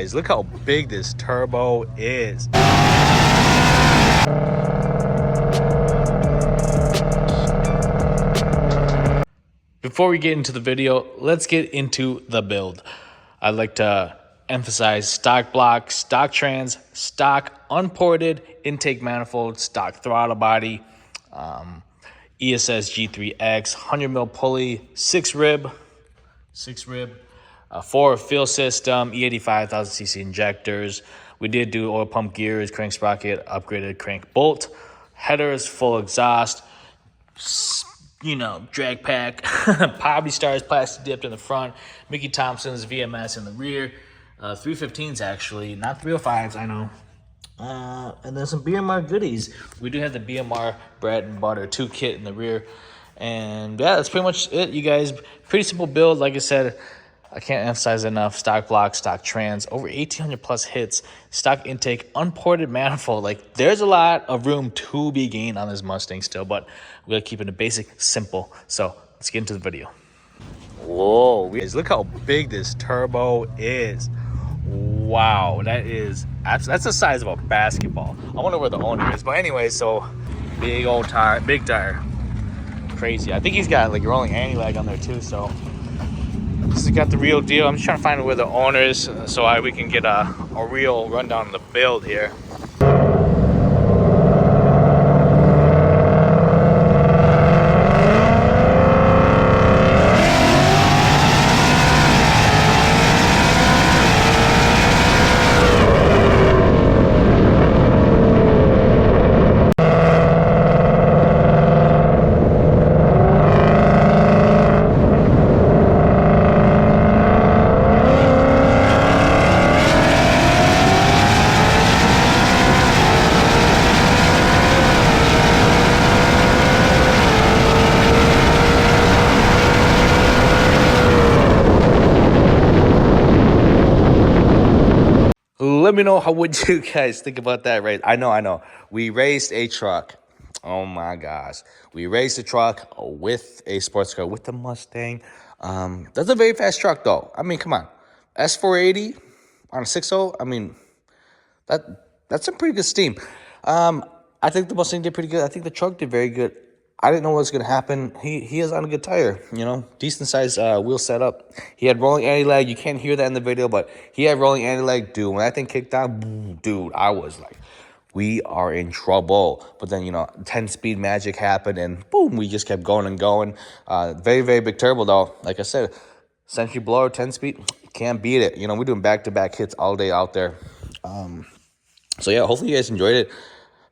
Look how big this turbo is. Before we get into the video, let's get into the build. I'd like to emphasize stock block, stock trans, stock unported intake manifold, stock throttle body, ESS G3x, 100mm pulley, 6 rib, fore fill system, E85,000cc injectors. We did do oil pump gears, crank sprocket, upgraded crank bolt, headers, full exhaust, you know, drag pack, Pobby Stars plastic dipped in the front, Mickey Thompson's VMS in the rear, 315s actually, not 305s, I know. And then some BMR goodies. We do have the BMR Bread and Butter 2 kit in the rear. And yeah, that's pretty much it, you guys. Pretty simple build. Like I said, I can't emphasize enough. Stock block, stock trans, over 1,800 plus hits, stock intake, unported manifold. Like, there's a lot of room to be gained on this Mustang still, but we're gonna keep it a basic, simple. So let's get into the video. Whoa, guys, look how big this turbo is. Wow, that's the size of a basketball. I wonder where the owner is. But anyway, so big old tire, big tire. Crazy. I think he's got like rolling anti-lag on there too, so this has got the real deal. I'm just trying to find where the owner is so we can get a real rundown of the build here. Let me know what you guys think about that race. I know. We raced a truck. Oh my gosh. We raced a truck with a sports car, with the Mustang. That's a very fast truck though. I mean, come on. S480 on a 6.0. I mean, that's some pretty good steam. I think the Mustang did pretty good. I think the truck did very good. I didn't know what was going to happen. He is on a good tire, you know, decent size wheel setup. He had rolling anti-lag. You can't hear that in the video, but he had rolling anti-lag. Dude, when that thing kicked down, dude, I was like, we are in trouble. But then, you know, 10-speed magic happened, and boom, we just kept going and going. Very, very big turbo, though. Like I said, Century blower, 10-speed, can't beat it. You know, we're doing back-to-back hits all day out there. So, yeah, hopefully you guys enjoyed it.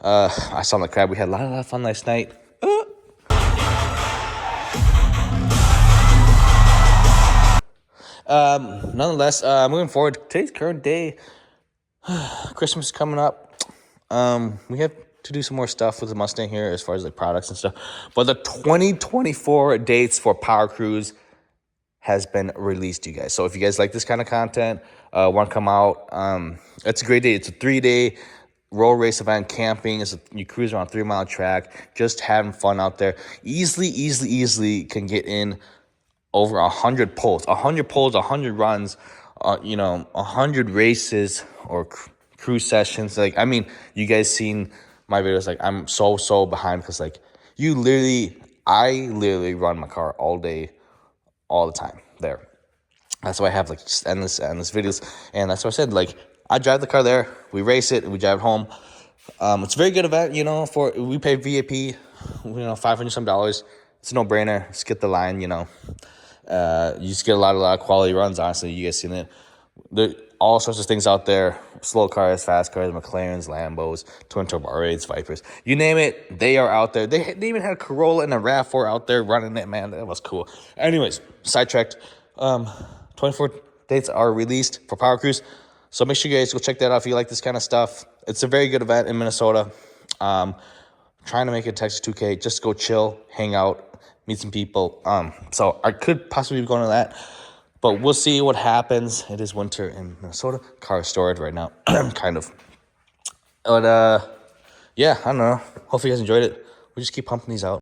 I saw the crab. We had a lot of fun last night. Nonetheless, moving forward, today's current day, Christmas is coming up. We have to do some more stuff with the Mustang here as far as like products and stuff. But the 2024 dates for Power Cruise has been released, you guys. So if you guys like this kind of content, want to come out, it's a great day. It's a 3-day road race event, camping. You cruise around a 3-mile track, just having fun out there. Easily can get in over 100 pulls, 100 runs, you know, 100 races or cruise sessions. Like, I mean, you guys seen my videos. Like, I'm so behind because like I literally run my car all day, all the time there. That's why I have like just endless videos. And that's why I said, like, I drive the car there, we race it, and we drive home. It's a very good event, you know, we pay VIP, you know, $500 some. It's a no-brainer. Skip the line, you know. You just get a lot of quality runs, honestly. You guys seen it. There all sorts of things out there. Slow cars, fast cars, McLarens, Lambos, twin turbo R8s, Vipers. You name it, they are out there. They even had a Corolla and a RAV4 out there running it, man. That was cool. Anyways, sidetracked. 24 dates are released for Power Cruise. So make sure you guys go check that out if you like this kind of stuff. It's a very good event in Minnesota. Trying to make it Texas 2K. Just go chill, hang out, meet some people. So I could possibly be going to that, but we'll see what happens. It is winter in Minnesota. Car storage right now, kind of. But yeah, I don't know. Hopefully you guys enjoyed it. We'll just keep pumping these out.